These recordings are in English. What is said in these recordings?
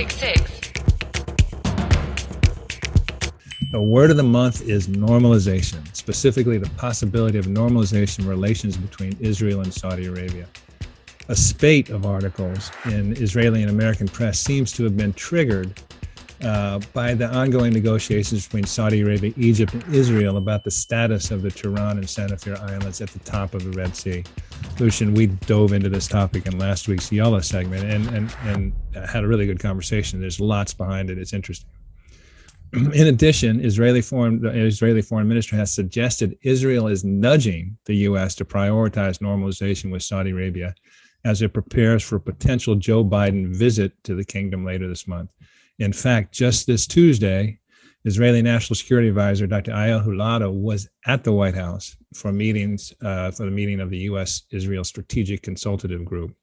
666. The word of the month is normalization, specifically the possibility of normalization relations between Israel and Saudi Arabia. A spate of articles in Israeli and American press seems to have been triggered by the ongoing negotiations between Saudi Arabia, Egypt, and Israel about the status of the Tiran and Sanafir Islands at the top of the Red Sea. Lucian, we dove into this topic in last week's Yalla segment and had a really good conversation. There's lots behind it. It's interesting. In addition, the Israeli foreign minister has suggested Israel is nudging the U.S. to prioritize normalization with Saudi Arabia as it prepares for a potential Joe Biden visit to the kingdom later this month. In fact, just this Tuesday, Israeli National Security Advisor Dr. Eyal Hulada was at the White House for the meeting of the U.S.-Israel Strategic Consultative Group.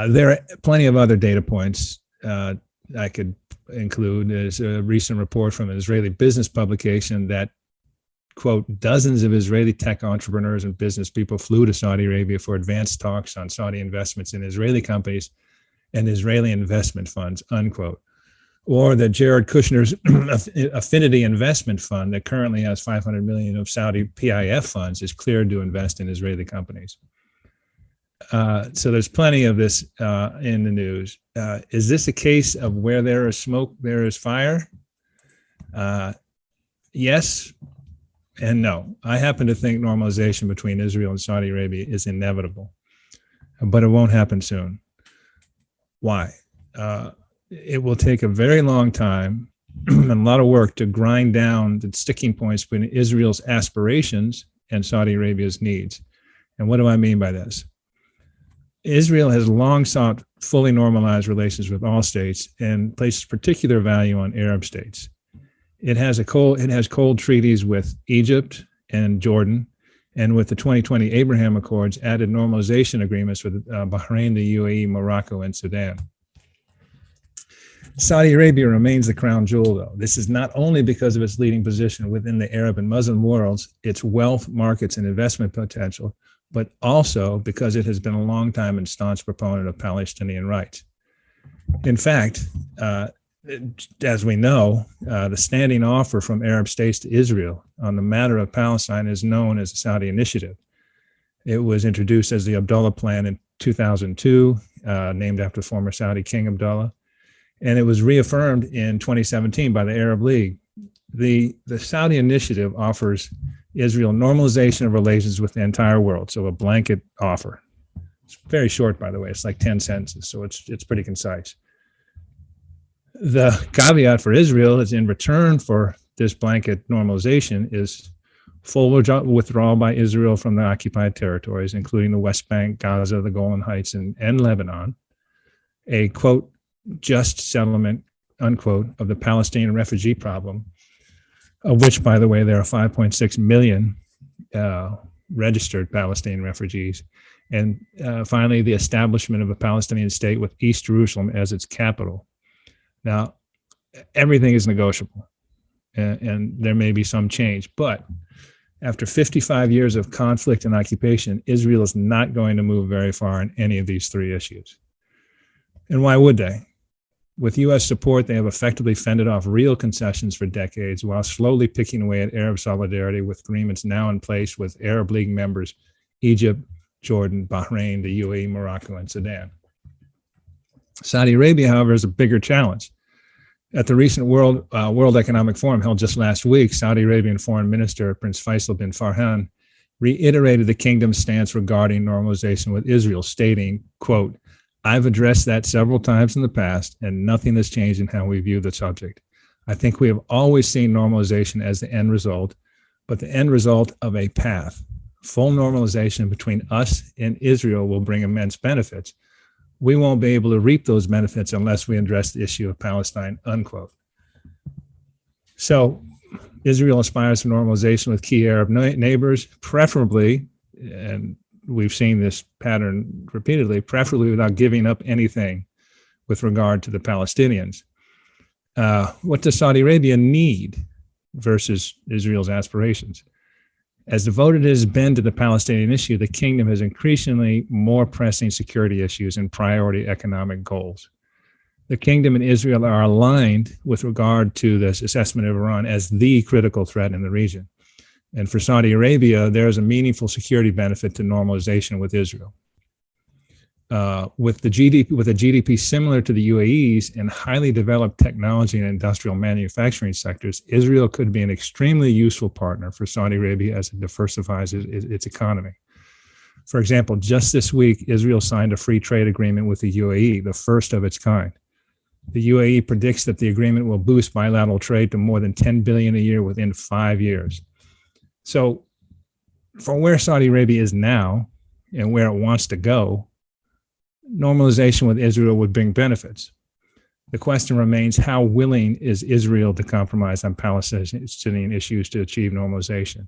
There are plenty of other data points I could include. There's a recent report from an Israeli business publication that, quote, dozens of Israeli tech entrepreneurs and business people flew to Saudi Arabia for advanced talks on Saudi investments in Israeli companies and Israeli investment funds, unquote. Or that Jared Kushner's Affinity Investment Fund that currently has $500 million of Saudi PIF funds is cleared to invest in Israeli companies. So there's plenty of this in the news. Is this a case of where there is smoke, there is fire? Yes and no. I happen to think normalization between Israel and Saudi Arabia is inevitable, but it won't happen soon. Why? It will take a very long time and a lot of work to grind down the sticking points between Israel's aspirations and Saudi Arabia's needs. And what do I mean by this? Israel has long sought fully normalized relations with all states and places particular value on Arab states. It has cold treaties with Egypt and Jordan, and with the 2020 Abraham Accords, added normalization agreements with Bahrain, the UAE, Morocco, and Sudan. Saudi Arabia remains the crown jewel, though. This is not only because of its leading position within the Arab and Muslim worlds, its wealth, markets, and investment potential, but also because it has been a long-time and staunch proponent of Palestinian rights. In fact, as we know, the standing offer from Arab states to Israel on the matter of Palestine is known as the Saudi Initiative. It was introduced as the Abdullah Plan in 2002, named after former Saudi King Abdullah, and it was reaffirmed in 2017 by the Arab League. The Saudi Initiative offers Israel normalization of relations with the entire world, so a blanket offer. It's very short, by the way. It's like 10 sentences, so it's pretty concise. The caveat for Israel is in return for this blanket normalization is full withdrawal by Israel from the occupied territories, including the West Bank, Gaza, the Golan Heights, and Lebanon, a, quote, just settlement, unquote, of the Palestinian refugee problem, of which, by the way, there are 5.6 million registered Palestinian refugees. And finally, the establishment of a Palestinian state with East Jerusalem as its capital. Now, everything is negotiable, and there may be some change, but after 55 years of conflict and occupation, Israel is not going to move very far in any of these three issues. And why would they? With U.S. support, they have effectively fended off real concessions for decades while slowly picking away at Arab solidarity with agreements now in place with Arab League members Egypt, Jordan, Bahrain, the UAE, Morocco, and Sudan. Saudi Arabia, however, is a bigger challenge. At the recent World Economic Forum held just last week, Saudi Arabian Foreign Minister Prince Faisal bin Farhan reiterated the kingdom's stance regarding normalization with Israel, stating, quote, I've addressed that several times in the past, and nothing has changed in how we view the subject. I think we have always seen normalization as the end result, but the end result of a path. Full normalization between us and Israel will bring immense benefits. We won't be able to reap those benefits unless we address the issue of Palestine, unquote. So Israel aspires to normalization with key Arab neighbors, preferably, and we've seen this pattern repeatedly, preferably without giving up anything with regard to the Palestinians. What does Saudi Arabia need versus Israel's aspirations? As devoted as it has been to the Palestinian issue, the kingdom has increasingly more pressing security issues and priority economic goals. The kingdom and Israel are aligned with regard to this assessment of Iran as the critical threat in the region. And for Saudi Arabia, there is a meaningful security benefit to normalization with Israel. With a GDP similar to the UAE's and highly developed technology and industrial manufacturing sectors, Israel could be an extremely useful partner for Saudi Arabia as it diversifies its economy. For example, just this week, Israel signed a free trade agreement with the UAE, the first of its kind. The UAE predicts that the agreement will boost bilateral trade to more than $10 billion a year within 5 years. So, from where Saudi Arabia is now and where it wants to go, normalization with Israel would bring benefits. The question remains, how willing is Israel to compromise on Palestinian issues to achieve normalization?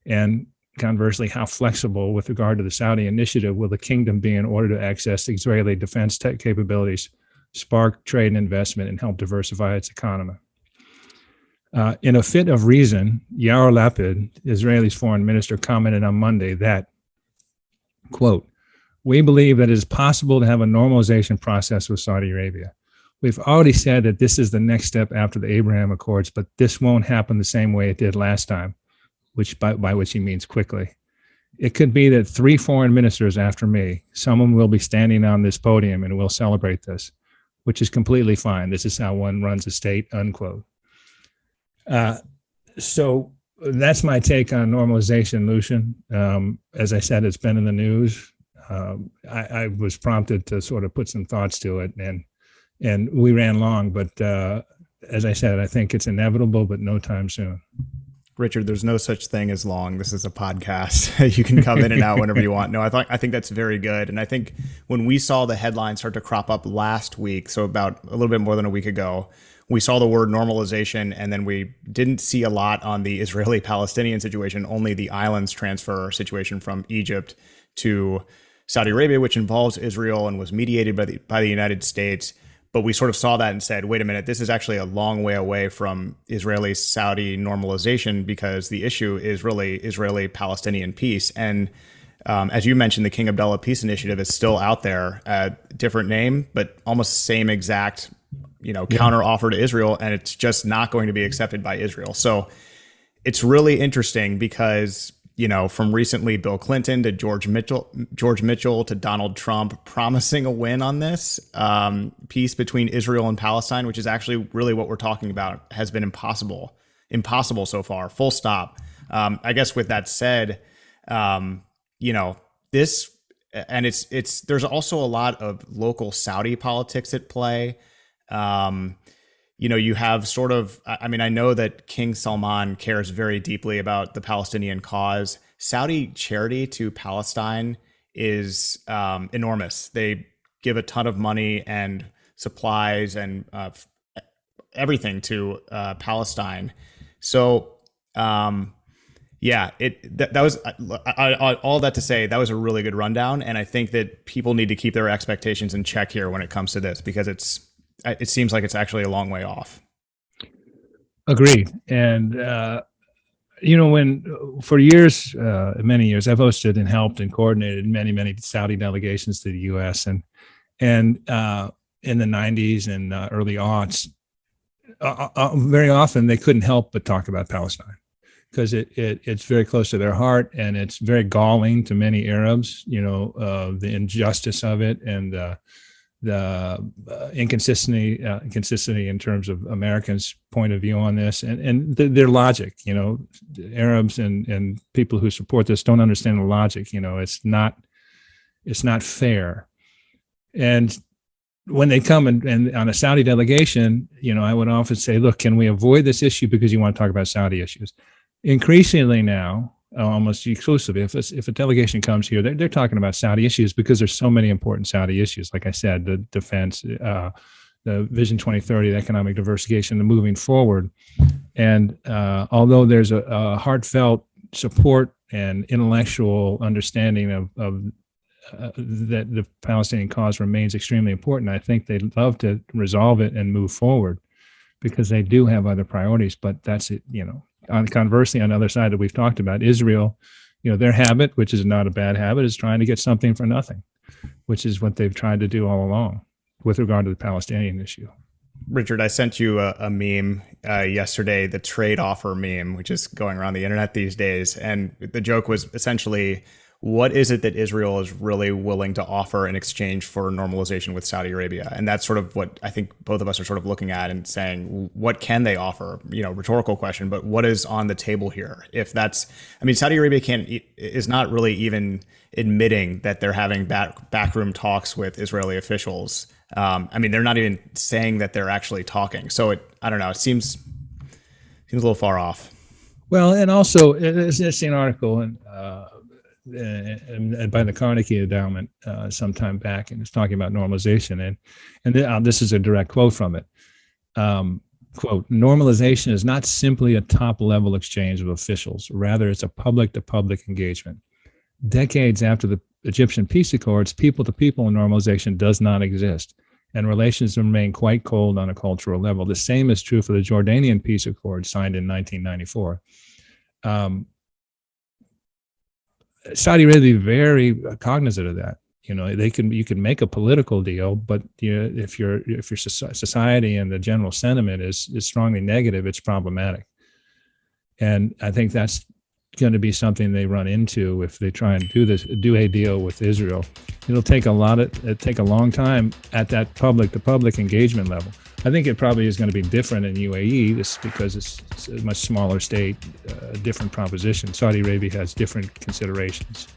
And conversely, how flexible with regard to the Saudi initiative will the kingdom be in order to access Israeli defense tech capabilities, spark trade and investment, and help diversify its economy? In a fit of reason, Yair Lapid, Israel's foreign minister, commented on Monday that, quote, "We believe that it is possible to have a normalization process with Saudi Arabia. We've already said that this is the next step after the Abraham Accords, but this won't happen the same way it did last time," which by which he means quickly. "It could be that 3 foreign ministers after me, someone will be standing on this podium and we'll celebrate this, which is completely fine. This is how one runs a state," unquote. So that's my take on normalization, Lucian. As I said, it's been in the news. I was prompted to sort of put some thoughts to it, and we ran long, but as I said, I think it's inevitable, but no time soon. Richard, there's no such thing as long. This is a podcast. You can come in and out whenever you want. No, I think that's very good. And I think when we saw the headlines start to crop up last week, so about a little bit more than a week ago, we saw the word normalization, and then we didn't see a lot on the Israeli-Palestinian situation, only the islands transfer situation from Egypt to Saudi Arabia, which involves Israel and was mediated by the United States. But we sort of saw that and said, wait a minute, this is actually a long way away from Israeli-Saudi normalization, because the issue is really Israeli-Palestinian peace. And as you mentioned, the King Abdullah Peace Initiative is still out there, different name, but almost same exact counter offer to Israel, and it's just not going to be accepted by Israel. So it's really interesting because, from recently Bill Clinton to George Mitchell to Donald Trump promising a win on this peace between Israel and Palestine, which is actually really what we're talking about, has been impossible so far, full stop. I guess with that said, this, and it's there's also a lot of local Saudi politics at play. You have sort of, I know that King Salman cares very deeply about the Palestinian cause. Saudi charity to Palestine is enormous. They give a ton of money and supplies and everything to Palestine. So, that was all that to say, that was a really good rundown. And I think that people need to keep their expectations in check here when it comes to this, because it seems like it's actually a long way off. Agreed. And, when for years, many years, I've hosted and helped and coordinated many Saudi delegations to the U.S. and in the 90s and early aughts, very often they couldn't help but talk about Palestine, because it's very close to their heart, and it's very galling to many Arabs, the injustice of it, and the inconsistency in terms of Americans' point of view on this, and their logic. Arabs and people who support this don't understand the logic. It's not fair. And when they come and on a Saudi delegation, I would often say, look, can we avoid this issue because you want to talk about Saudi issues? Increasingly now, almost exclusively, if a delegation comes here, they're talking about Saudi issues because there's so many important Saudi issues. Like I said, the defense, the Vision 2030, the economic diversification, the moving forward. And although there's a heartfelt support and intellectual understanding of that the Palestinian cause remains extremely important, I think they'd love to resolve it and move forward because they do have other priorities. But that's it, Conversely, on the other side that we've talked about, Israel, their habit, which is not a bad habit, is trying to get something for nothing, which is what they've tried to do all along. with regard to the Palestinian issue. Richard, I sent you a meme yesterday, the trade offer meme, which is going around the internet these days. And the joke was essentially, what is it that Israel is really willing to offer in exchange for normalization with Saudi Arabia? And that's sort of what I think both of us are sort of looking at and saying, what can they offer? Rhetorical question, but what is on the table here? If that's, I mean, Saudi Arabia is not really even admitting that they're having backroom talks with Israeli officials. I mean, they're not even saying that they're actually talking. So I don't know. It seems a little far off. Well, and also it's an interesting article and by the Carnegie Endowment sometime back, and it's talking about normalization. And this is a direct quote from it. Quote, normalization is not simply a top-level exchange of officials. Rather, it's a public-to-public engagement. Decades after the Egyptian peace accords, people-to-people normalization does not exist, and relations remain quite cold on a cultural level. The same is true for the Jordanian peace accord signed in 1994. Saudi Arabia is very cognizant of that. You can make a political deal, but if your society and the general sentiment is strongly negative, it's problematic. And I think that's going to be something they run into if they try and do a deal with Israel. It'll take a long time at that public-to-public engagement level. I think it probably is going to be different in UAE, just because it's a much smaller state, different proposition. Saudi Arabia has different considerations.